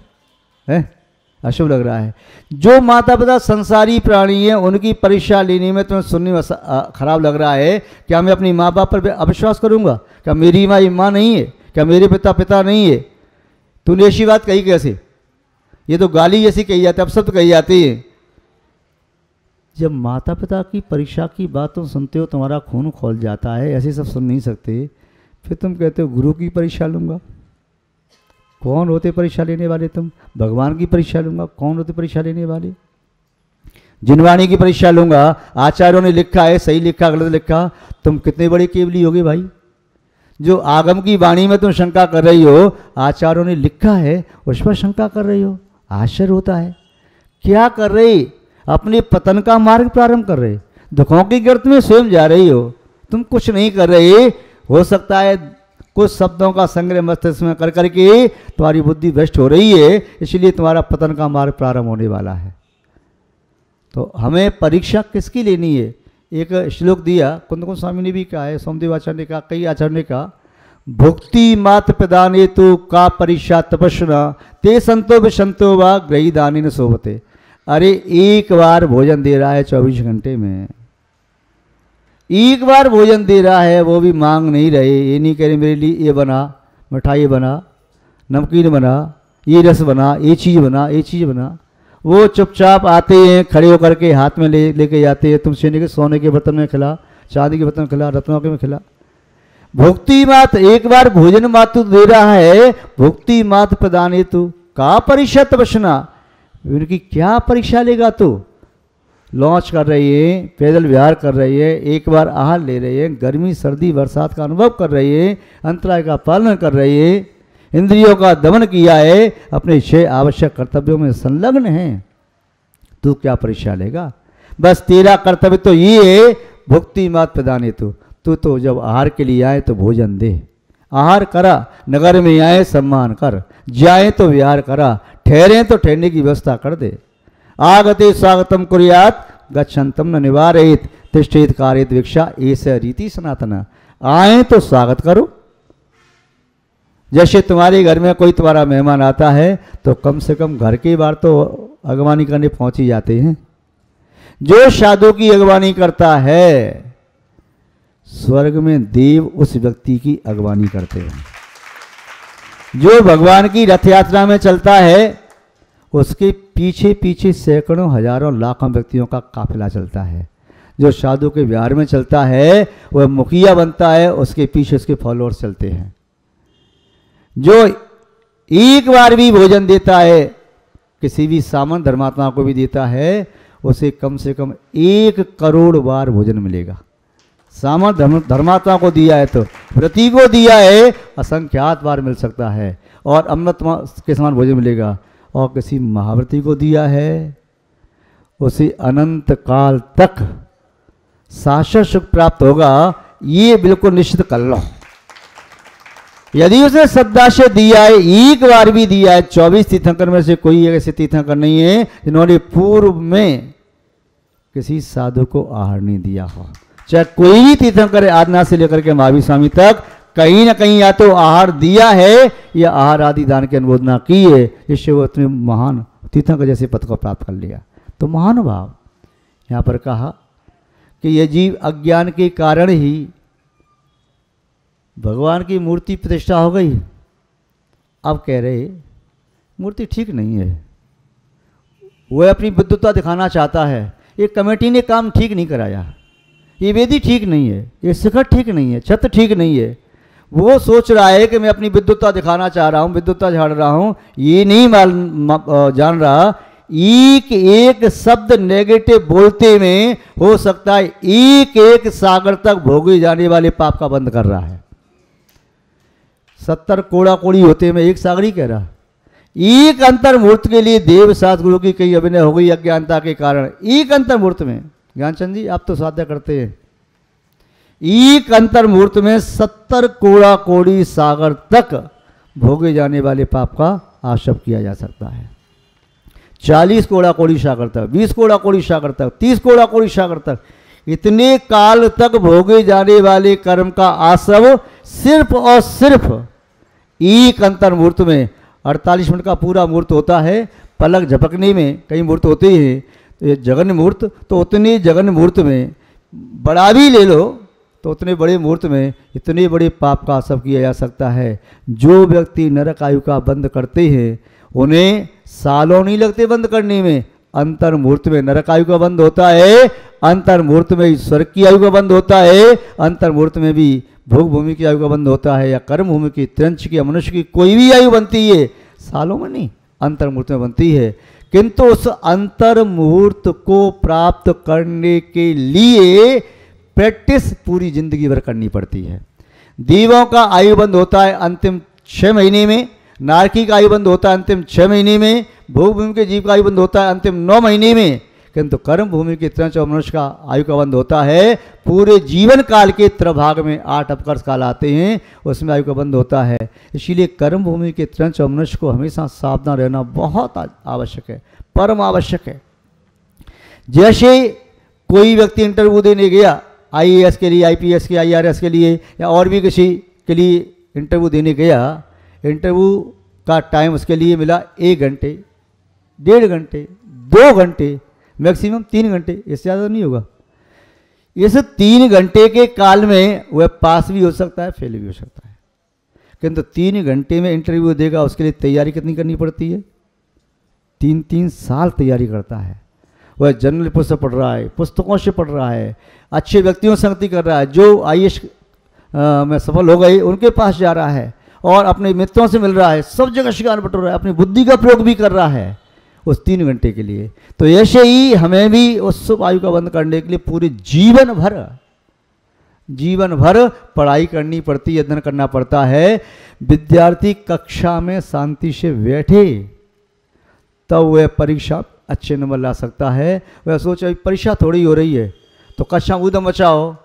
है अशुभ लग रहा है। जो माता पिता संसारी प्राणी हैं उनकी परीक्षा लेने में तुम्हें सुनने में खराब लग रहा है। क्या मैं अपनी माँ बाप पर अविश्वास करूँगा? क्या मेरी माँ माँ नहीं है? क्या मेरे पिता पिता नहीं है? तूने ऐसी बात कही कैसे? ये तो गाली जैसी कही जाती है, अपशब्द कही जाती है। जब माता पिता की परीक्षा की बात तुम सुनते हो तुम्हारा खून खौल जाता है। ऐसे सब सुन नहीं सकते। फिर तुम कहते हो गुरु की परीक्षा लूँगा। कौन होते परीक्षा लेने वाले? तुम भगवान की परीक्षा लूँगा। कौन होते परीक्षा लेने वाले? जिनवाणी की परीक्षा लूँगा। आचार्यों ने लिखा है, सही लिखा गलत लिखा। तुम कितने बड़े केवली होगे भाई? जो आगम की वाणी में तुम शंका कर रही हो, आचार्यों ने लिखा है उस पर शंका कर रही हो। आश्चर्य होता है। क्या कर रही? अपने पतन का मार्ग प्रारंभ कर रहे, दुखों की गर्त में स्वयं जा रही हो। तुम कुछ नहीं कर रहे। हो सकता है कुछ शब्दों का संग्रह मस्तिष्क में कर करके तुम्हारी बुद्धि भ्रष्ट हो रही है, इसलिए तुम्हारा पतन का मार्ग प्रारंभ होने वाला है। तो हमें परीक्षा किसकी लेनी है? एक श्लोक दिया, कुंद कुंद स्वामी ने भी कहा है, सोमदेव आचार्य ने कहा, कई आचार्य ने कहा, भुक्ति मात प्रदाने तो का परीक्षा तपस्ना ते संतो विसंतो व ग्रही दानी न सोवते। अरे एक बार भोजन दे रहा है 24 घंटे में, एक बार भोजन दे रहा है, वो भी मांग नहीं रहे। ये नहीं कह रहे मेरे लिए ये बना, मिठाई बना, नमकीन बना, ये रस बना, ये चीज़ बना, ये चीज़ बना। वो चुपचाप आते हैं, खड़े होकर के हाथ में लेके जाते हैं। तुम सोने के बर्तन में खिला, चांदी के बर्तन में खिला, रत्नों के में खिला। भुक्ति मात एक बार भोजन मातु दे रहा है, भुक्ति मात प्रदान हेतु का परीक्षा तपस्ना। उनकी क्या परीक्षा लेगा? तू लॉन्च कर रही है, पैदल विहार कर रही है, एक बार आहार ले रही है, गर्मी सर्दी बरसात का अनुभव कर रही है, अंतराय का पालन कर रही है, इंद्रियों का दमन किया है, अपने 6 आवश्यक कर्तव्यों में संलग्न है। तू क्या परीक्षा लेगा? बस तेरा कर्तव्य तो ये है, भुक्ति मात प्रदान हेतु। तू तो जब आहार के लिए आए तो भोजन दे, आहार करा, नगर में आए सम्मान कर, जाए तो विहार करा, ठहरे तो ठहरने की व्यवस्था कर दे। आगते स्वागतम कुर्यात गच्छन्तम न निवारयेत तिष्ठेत कारयेत भिक्षा ऐसा रीति सनातना। आए तो स्वागत करो। जैसे तुम्हारे घर में कोई तुम्हारा मेहमान आता है तो कम से कम घर के बाहर तो अगवानी करने पहुंच ही जाते हैं। जो साधु की अगवानी करता है स्वर्ग में देव उस व्यक्ति की अगवानी करते हैं। जो भगवान की रथ यात्रा में चलता है उसके पीछे पीछे सैकड़ों हजारों लाखों व्यक्तियों का काफिला चलता है। जो साधु के विहार में चलता है वह मुखिया बनता है, उसके पीछे उसके फॉलोअर्स चलते हैं। जो एक बार भी भोजन देता है, किसी भी सामान्य धर्मात्मा को भी देता है, उसे कम से कम 1 करोड़ बार भोजन मिलेगा। सामान्य धर्मात्मा को दिया है तो, व्रती को दिया है असंख्यात बार मिल सकता है और अमृत के समान भोजन मिलेगा। और किसी महाव्रती को दिया है उसे अनंत काल तक शाश्वत सुख प्राप्त होगा। ये बिल्कुल निश्चित कर लो। यदि उसे श्रद्धा से दिया है, एक बार भी दिया है, 24 तीर्थंकर में से कोई ऐसे तीर्थंकर नहीं है जिन्होंने पूर्व में किसी साधु को आहार नहीं दिया हो। चाहे कोई भी तीर्थंकर आदना से लेकर के महावीर स्वामी तक कहीं ना कहीं या तो आहार दिया है या आहार आदि दान की अनुमोदना की है, इससे वो इतने महान तीर्थंकर जैसे पद को प्राप्त कर लिया। तो महानुभाव यहाँ पर कहा कि ये जीव अज्ञान के कारण ही भगवान की मूर्ति प्रतिष्ठा हो गई। अब कह रहे मूर्ति ठीक नहीं है, वह अपनी विद्वत्ता दिखाना चाहता है। ये कमेटी ने काम ठीक नहीं कराया, ये वेदी ठीक नहीं है, ये शिखर ठीक नहीं है, छत ठीक नहीं है। वो सोच रहा है कि मैं अपनी विद्वत्ता दिखाना चाह रहा हूँ, विद्वत्ता झाड़ रहा हूँ, ये नहीं जान रहा एक एक शब्द नेगेटिव बोलते में हो सकता है एक एक सागर तक भोगे जाने वाले पाप का बंद कर रहा है। 70 कोड़ा कोड़ी होते में एक सागर ही कह रहा। एक अंतर्मूर्त के लिए देव शास्त्र गुरु की कई अभिनय हो गई अज्ञानता के कारण। एक अंतर्मूर्त में ज्ञानचंद जी आप तो साध्य करते हैं, एक अंतर्मूर्त में 70 कोड़ा कोड़ी सागर तक भोगे जाने वाले पाप का आशप किया जा सकता है। 40 कोड़ा कोड़ी सागर तक, 20 कोड़ा कोड़ी सागर तक, 30 कोड़ा कोड़ी सागर तक, इतने काल तक भोगे जाने वाले कर्म का आसव सिर्फ और सिर्फ एक अंतर मुहूर्त में, 48 मिनट का पूरा मुहूर्त होता है, पलक झपकने में कई मुहूर्त होते हैं, तो ये जगन मुहूर्त, तो उतने जगन मुहूर्त में बड़ा भी ले लो तो उतने बड़े मुहूर्त में इतने बड़े पाप का आसव किया जा सकता है। जो व्यक्ति नरक आयु का बंद करते हैं उन्हें सालों नहीं लगते बंद करने में, अंतर मुहूर्त में नरक आयु का बंद होता है, अंतर मुहूर्त में स्वर्ग की आयु का बंद होता है, अंतर मुहूर्त में भी भोग भूमि की आयु का बंद होता है, या कर्म भूमि की, त्रिंच की या मनुष्य की कोई भी आयु बनती है, सालों में नहीं अंतर मुहूर्त में बनती है। किंतु उस अंतर मुहूर्त को प्राप्त करने के लिए प्रैक्टिस पूरी जिंदगी भर करनी पड़ती है। देवों का आयु बंद होता है अंतिम 6 महीने में, नारकी का आयु बंद होता है अंतिम 6 महीने में, भोग भूमि के जीव का आयु बंद होता है अंतिम 9 महीने में, किंतु कर्म भूमि के त्रिंच और मनुष्य का आयु का बंद होता है पूरे जीवन काल के त्रभाग में। 8 अपकर्ष काल आते हैं, उसमें आयु का बंद होता है। इसीलिए कर्म भूमि के त्रिंच और मनुष्य को हमेशा सावधान रहना बहुत आवश्यक है, परम आवश्यक है। जैसे कोई व्यक्ति इंटरव्यू देने गया, IAS के लिए, IPS के, IRS के लिए, या और भी किसी के लिए इंटरव्यू देने गया, इंटरव्यू का टाइम उसके लिए मिला 1 घंटे, 1.5 घंटे, 2 घंटे, मैक्सिमम 3 घंटे, इससे ज़्यादा नहीं होगा। इस 3 घंटे के काल में वह पास भी हो सकता है, फेल भी हो सकता है। किंतु 3 घंटे में इंटरव्यू देगा, उसके लिए तैयारी कितनी करनी पड़ती है? 3-3 साल तैयारी करता है। वह जनरल पुस्तक पढ़ रहा है, पुस्तकों से पढ़ रहा है, अच्छे व्यक्तियों से संगति कर रहा है, जो IAS में सफल हो गए उनके पास जा रहा है और अपने मित्रों से मिल रहा है, सब जगह शिकार बटोर रहा है, अपनी बुद्धि का प्रयोग भी कर रहा है उस 3 घंटे के लिए। तो ऐसे ही हमें भी उस शुभ आयु का बंद करने के लिए पूरे जीवन भर पढ़ाई करनी पड़ती है, अध्ययन करना पड़ता है। विद्यार्थी कक्षा में शांति से बैठे तब वह परीक्षा अच्छे नंबर ला सकता है। वह सोचे परीक्षा थोड़ी हो रही है तो कक्षा उदम बचाओ,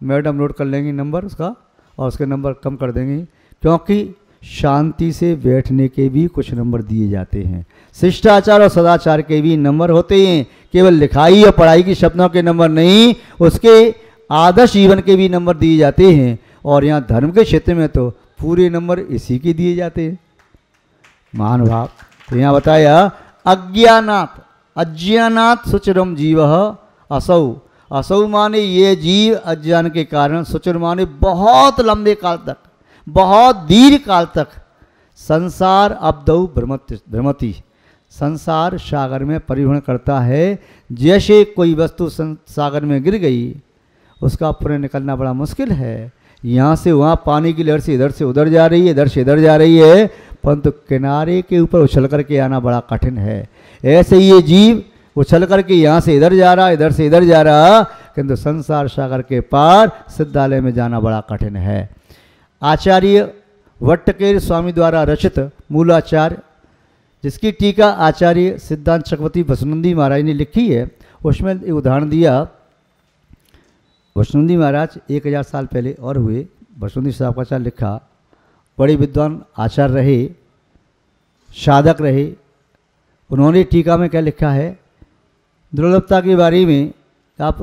मैडम नोट कर लेंगी नंबर उसका और उसके नंबर कम कर देंगी, क्योंकि शांति से बैठने के भी कुछ नंबर दिए जाते हैं। शिष्टाचार और सदाचार के भी नंबर होते हैं, केवल लिखाई और पढ़ाई की शब्दों के नंबर नहीं, उसके आदर्श जीवन के भी नंबर दिए जाते हैं। और यहाँ धर्म के क्षेत्र में तो पूरे नंबर इसी के दिए जाते हैं। महानुभाव, तो यहाँ बताया अज्ञानात् सुचिरम जीव असौ, असौ माने ये जीव अज्ञान के कारण, सुचिर माने बहुत लंबे काल तक, बहुत दीर्घ काल तक संसार अब्दौ भ्रमति, संसार सागर में परिभ्रमण करता है। जैसे कोई वस्तु सागर में गिर गई, उसका पुनः निकलना बड़ा मुश्किल है। यहाँ से वहाँ पानी की लहर से इधर से उधर जा रही है, इधर से इधर जा रही है, परंतु किनारे के ऊपर उछल करके आना बड़ा कठिन है। ऐसे ही ये जीव उछल करके यहाँ से इधर जा रहा, इधर से इधर जा रहा, किंतु संसार सागर के पार सिद्धालय में जाना बड़ा कठिन है। आचार्य वट्टकेर स्वामी द्वारा रचित मूलाचार्य, जिसकी टीका आचार्य सिद्धांत चक्रवर्ती वसुनंदी महाराज ने लिखी है, उसमें एक उदाहरण दिया। वसुनंदी महाराज 1000 साल पहले और हुए। वसुनंदी साहबाचार्य लिखा, बड़े विद्वान आचार्य रहे, साधक रहे। उन्होंने टीका में क्या लिखा है, दुर्लभता के बारे में। आप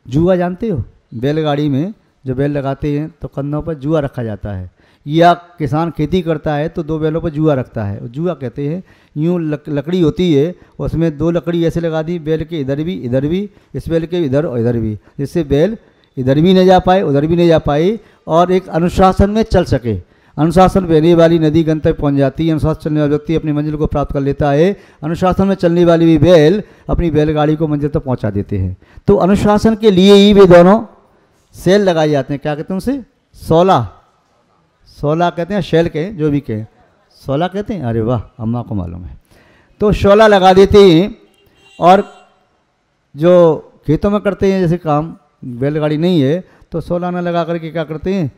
जुआ जानते हो? बैलगाड़ी में जो बैल लगाते हैं तो कंधों पर जुआ रखा जाता है, या किसान खेती करता है तो 2 बैलों पर जुआ रखता है, जुआ कहते हैं। यूँ लकड़ी होती है, उसमें 2 लकड़ी ऐसे लगा दी, बैल के इधर भी, इस बैल के इधर और इधर भी, जिससे बैल इधर भी नहीं जा पाए, उधर भी नहीं जा पाए, और एक अनुशासन में चल सके। अनुशासन बहने वाली नदी गंतव्य पहुंच जाती है, अनुशासन चलने वाला व्यक्ति अपनी मंजिल को प्राप्त कर लेता है, अनुशासन में चलने वाली भी बैल अपनी बैलगाड़ी को मंजिल तक पहुंचा देते हैं। तो अनुशासन के लिए ही वे दोनों सेल लगाए जाते हैं। क्या कहते हैं उसे? सोला कहते हैं, शैल के जो भी कहें, सोला कहते हैं। अरे वाह, अम्मा को मालूम है। तो शोला लगा देते हैं, और जो खेतों में करते हैं जैसे काम, बैलगाड़ी नहीं है तो सोला न लगा करके क्या करते हैं,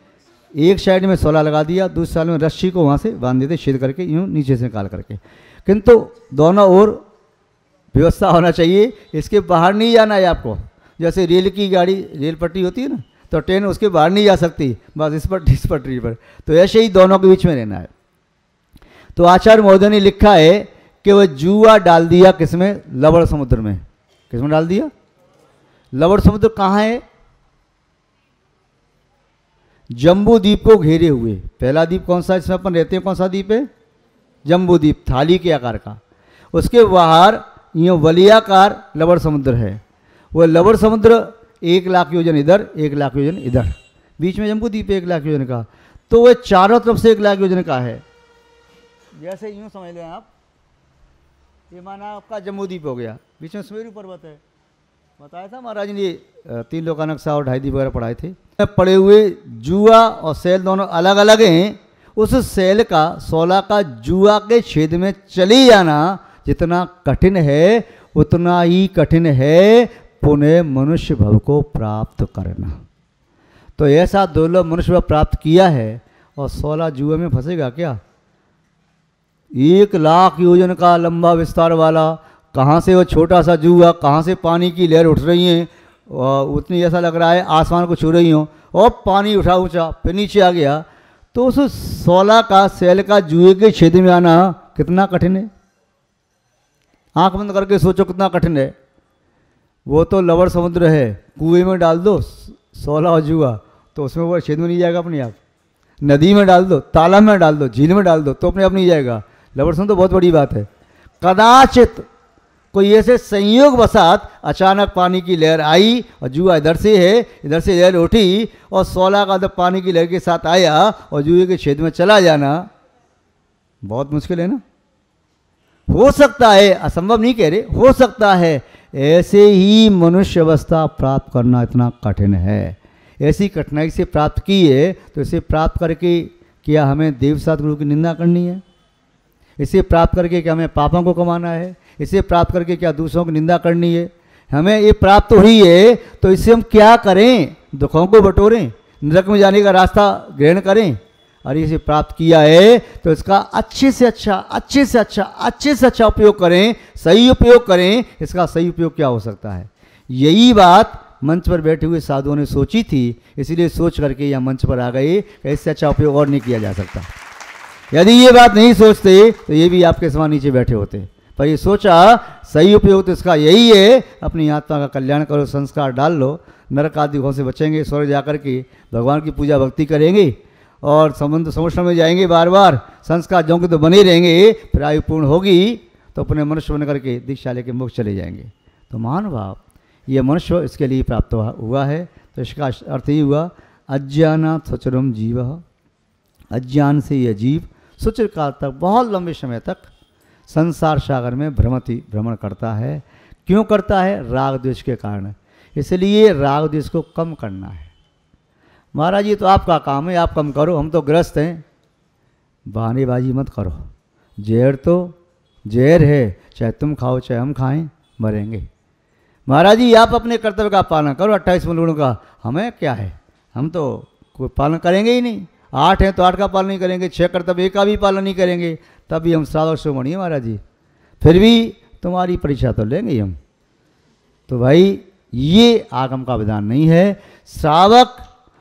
एक साइड में सोला लगा दिया, दूसरी साइड में रस्सी को वहाँ से बांध देते, छेद करके यूँ नीचे से निकाल करके। किंतु दोनों ओर व्यवस्था होना चाहिए, इसके बाहर नहीं जाना है आपको। जैसे रेल की गाड़ी, रेल पटरी होती है ना, तो ट्रेन उसके बाहर नहीं जा सकती, बस इस पटरी पर। तो ऐसे ही दोनों के बीच में रहना है। तो आचार्य महोदय ने लिखा है कि वह जुआ डाल दिया किसमें? लवण समुद्र में। किसमें डाल दिया? लवण समुद्र कहाँ है? जम्बू द्वीप को घेरे हुए। पहला द्वीप कौन सा इसमें अपन रहते हैं, कौन सा द्वीप है? जम्बू द्वीप, थाली के आकार का। उसके बाहर यूँ वलयाकार लवण समुद्र है। वह लवण समुद्र 1 लाख योजन इधर, 1 लाख योजन इधर, बीच में जम्बू द्वीप 1 लाख योजन का। तो वह चारों तरफ से 1 लाख योजन का है। जैसे यूँ समझ लें आप, ये माना आपका जम्बू द्वीप हो गया, बीच में सुमेरु पर्वत है। बताया था महाराज ने 3 लोका नक्शा और 2.5 वगैरह पढ़ाए थे। पड़े हुए जुआ और सेल दोनों अलग अलग हैं। उस सेल का 16 का जुआ के छेद में चली जाना जितना कठिन है, उतना ही कठिन है पुनः मनुष्य भव को प्राप्त करना। तो ऐसा दुर्लभ मनुष्य भव प्राप्त किया है और 16 जुए में फंसेगा क्या? 1 लाख योजन का लंबा विस्तार वाला, कहाँ से वो छोटा सा जुआ, कहाँ से पानी की लहर उठ रही है और उतनी ऐसा लग रहा है आसमान को छू रही हो, और पानी उठा ऊंचा फिर नीचे आ गया। तो उस 16 का सेल का जुए के छेद में आना कितना कठिन है? आंख बंद करके सोचो कितना कठिन है। वो तो लवण समुद्र है, कुएं में डाल दो 16 जुआ तो उसमें वो छेद में नहीं जाएगा अपने आप। नदी में डाल दो, तालाब में डाल दो, झील में डाल दो तो अपने आप नहीं जाएगा। लवण समुद्र तो बहुत बड़ी बात है। कदाचित कोई ऐसे संयोग वसात अचानक पानी की लहर आई और जुआ इधर से है, इधर से लहर उठी और 16 का जब पानी की लहर के साथ आया और जुए के छेद में चला जाना बहुत मुश्किल है ना। हो सकता है, असंभव नहीं कह रहे, हो सकता है। ऐसे ही मनुष्य अवस्था प्राप्त करना इतना कठिन है। ऐसी कठिनाई से प्राप्त की है तो इसे प्राप्त करके क्या हमें देवसात गुरु की निंदा करनी है? इसे प्राप्त करके क्या हमें पापों को कमाना है? इसे प्राप्त करके क्या दूसरों की निंदा करनी है? हमें ये प्राप्त हुई है तो इससे हम क्या करें? दुखों को बटोरें, नरक में जाने का रास्ता ग्रहण करें। और इसे प्राप्त किया है तो इसका अच्छे से अच्छा उपयोग करें, सही उपयोग करें। इसका सही उपयोग क्या हो सकता है? यही बात मंच पर बैठे हुए साधुओं ने सोची थी, इसीलिए सोच करके यह मंच पर आ गए कि इससे अच्छा उपयोग और नहीं किया जा सकता। यदि ये बात नहीं सोचते तो ये भी आपके समान नीचे बैठे होते। पर ये सोचा सही उपयोग तो इसका यही है, अपनी आत्मा का कल्याण करो, संस्कार डाल लो, नरक आदि दुखों से बचेंगे, स्वर्ग जाकर के भगवान की पूजा भक्ति करेंगे और संबंध समोषण में जाएंगे बार बार। संस्कार जो के तो बने रहेंगे, फिर आयु पूर्ण होगी तो अपने मनुष्य बन करके दीक्षा लेके मोक्ष चले जाएंगे। तो महानुभाव ये मनुष्य इसके लिए प्राप्त हुआ है। तो इसका अर्थ ही हुआ अज्ञानात् सुचिरम जीव। अज्ञान से यह जीव सुचिर काल तक, बहुत लंबे समय तक संसार सागर में भ्रमण करता है। क्यों करता है? राग द्वेष के कारण। इसलिए राग द्वेष को कम करना है। महाराज ये तो आपका काम है, आप कम करो, हम तो ग्रस्त हैं। बहानेबाजी मत करो। जहर तो जहर है, चाहे तुम खाओ चाहे हम खाएं, मरेंगे। महाराज जी आप अपने कर्तव्य का पालन करो, 28 मूल गुणों का हमें क्या है? हम तो कोई पालन करेंगे ही नहीं। 8 हैं तो 8 का पालन नहीं करेंगे, 6 कर्तव्य 1 का भी पालन नहीं करेंगे, तभी हम श्रावक शिरोमणि हैं महाराज जी। फिर भी तुम्हारी परीक्षा तो लेंगे ही हम। तो भाई ये आगम का विधान नहीं है। श्रावक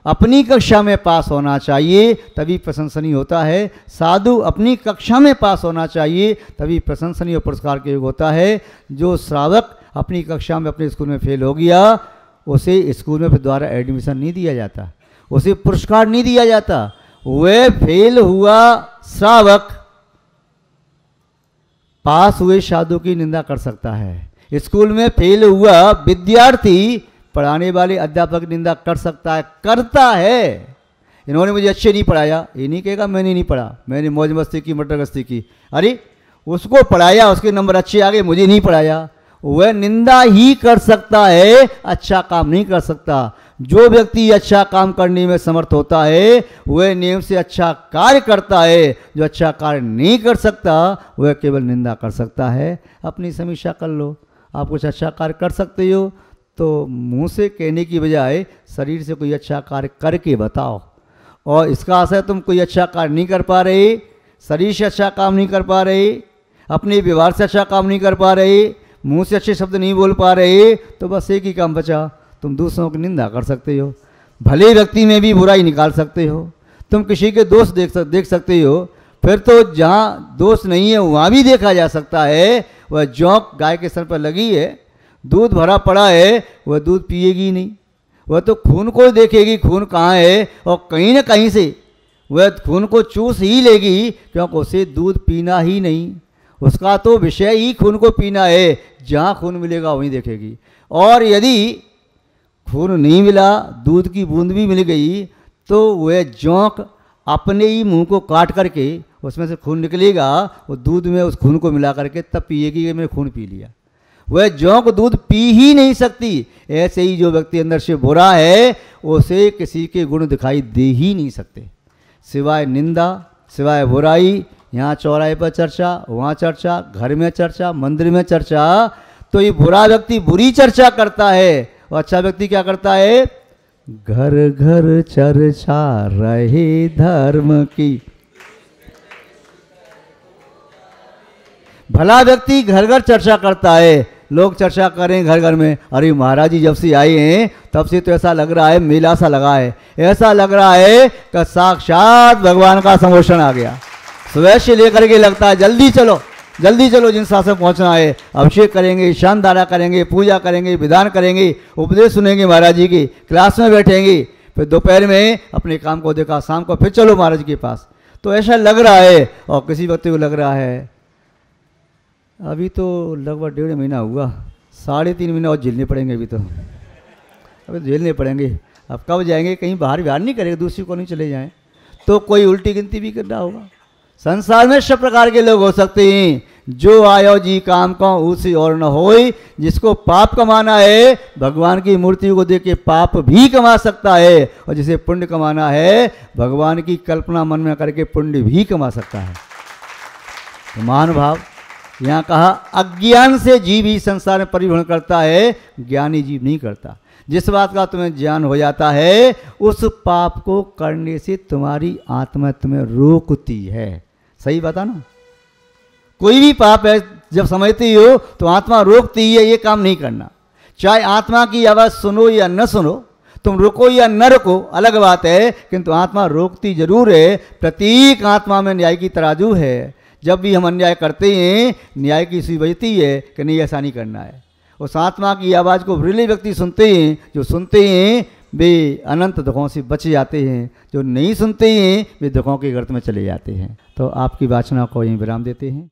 अपनी कक्षा में पास होना चाहिए तभी प्रशंसनीय होता है। साधु अपनी कक्षा में पास होना चाहिए तभी प्रशंसनीय और पुरस्कार के योग्य होता है। जो श्रावक अपनी कक्षा में अपने स्कूल में फेल हो गया उसे स्कूल में फिर दोबारा एडमिशन नहीं दिया जाता, उसे पुरस्कार नहीं दिया जाता। वह फेल हुआ श्रावक पास हुए साधु की निंदा कर सकता है। स्कूल में फेल हुआ विद्यार्थी पढ़ाने वाले अध्यापक की निंदा कर सकता है, करता है। इन्होंने मुझे अच्छे नहीं पढ़ाया, ये नहीं कहेगा मैंने नहीं पढ़ा, मैंने मौज मस्ती की, मटर गस्ती की। अरे उसको पढ़ाया, उसके नंबर अच्छे आ गए, मुझे नहीं पढ़ाया। वह निंदा ही कर सकता है, अच्छा काम नहीं कर सकता। जो व्यक्ति अच्छा काम करने में समर्थ होता है वह नियम से अच्छा कार्य करता है। जो अच्छा कार्य नहीं कर सकता वह केवल निंदा कर सकता है। अपनी समीक्षा कर लो, आप कुछ अच्छा कार्य कर सकते हो तो मुंह से कहने की बजाय शरीर से कोई अच्छा कार्य करके बताओ। और इसका असर तुम कोई अच्छा कार्य नहीं कर पा रहे, शरीर से अच्छा काम नहीं कर पा रहे, अपने व्यवहार से अच्छा काम नहीं कर पा रहे, मुंह से अच्छे शब्द नहीं बोल पा रहे, तो बस एक ही काम बचा, तुम दूसरों की निंदा कर सकते हो। भले व्यक्ति में भी बुराई निकाल सकते हो, तुम किसी के दोष देख सकते हो, फिर तो जहाँ दोष नहीं है वहाँ भी देखा जा सकता है। वह जोंक गाय के सर पर लगी है, दूध भरा पड़ा है, वह दूध पिएगी ही नहीं। वह तो खून को देखेगी खून कहाँ है, और कहीं ना कहीं से वह खून को चूस ही लेगी, क्योंकि उसे दूध पीना ही नहीं, उसका तो विषय ही खून को पीना है। जहाँ खून मिलेगा वहीं देखेगी। और यदि खून नहीं मिला, दूध की बूंद भी मिल गई, तो वह जोंक अपने ही मुंह को काट करके उसमें से खून निकलेगा, वो दूध में उस खून को मिला करके तब पिएगी कि मैंने खून पी लिया। वह जोंक दूध पी ही नहीं सकती। ऐसे ही जो व्यक्ति अंदर से बुरा है उसे किसी के गुण दिखाई दे ही नहीं सकते, सिवाय निंदा, सिवाय बुराई। यहाँ चौराहे पर चर्चा, वहाँ चर्चा, घर में चर्चा, मंदिर में चर्चा। तो ये बुरा व्यक्ति बुरी चर्चा करता है, और अच्छा व्यक्ति क्या करता है? घर घर चर्चा रहे धर्म की। भला व्यक्ति घर घर चर्चा करता है, लोग चर्चा करें घर घर में, अरे महाराज जी जब से आए हैं तब से तो ऐसा लग रहा है मेला सा लगा है, ऐसा लग रहा है कि साक्षात भगवान का समोषण आ गया। सुबह से लेकर के लगता है जल्दी चलो जल्दी चलो, जिन शासन पहुंचना है, अभिषेक करेंगे, शानदारा करेंगे, पूजा करेंगे, विधान करेंगे, उपदेश सुनेंगे महाराज जी की, क्लास में बैठेंगे, फिर दोपहर में अपने काम को देखा, शाम को फिर चलो महाराज के पास। तो ऐसा लग रहा है। और किसी व्यक्ति को लग रहा है अभी तो लगभग 1.5 महीना हुआ, 3.5 महीने और झेलने पड़ेंगे, अभी तो झेलने पड़ेंगे। अब कब जाएंगे? कहीं बाहर बिहार नहीं करेंगे, दूसरी को नहीं चले जाएं तो कोई उल्टी गिनती भी करना होगा। संसार में सब प्रकार के लोग हो सकते हैं। जो आयो जी काम को उसी और न होई, जिसको पाप कमाना है भगवान की मूर्ति को देख के पाप भी कमा सकता है, और जिसे पुण्य कमाना है भगवान की कल्पना मन में करके पुण्य भी कमा सकता है। तो महानुभाव, यहाँ कहा अज्ञान से जीव ही संसार में परिभ्रमण करता है, ज्ञानी जीव नहीं करता। जिस बात का तुम्हें ज्ञान हो जाता है उस पाप को करने से तुम्हारी आत्मा तुम्हें रोकती है। सही बता ना? कोई भी पाप है जब समझती हो तो आत्मा रोकती है ये काम नहीं करना। चाहे आत्मा की आवाज़ सुनो या न सुनो, तुम रुको या न रुको अलग बात है, किंतु आत्मा रोकती जरूर है। प्रत्येक आत्मा में न्याय की तराजू है। जब भी हम अन्याय करते हैं न्याय की सी बजती है कि नहीं ऐसा नहीं करना है। उस आत्मा की आवाज़ को ब्रिले व्यक्ति सुनते हैं, जो सुनते हैं वे अनंत दुखों से बच जाते हैं, जो नहीं सुनते हैं वे दुखों के गर्त में चले जाते हैं। तो आपकी वाचना को यहीं विराम देते हैं।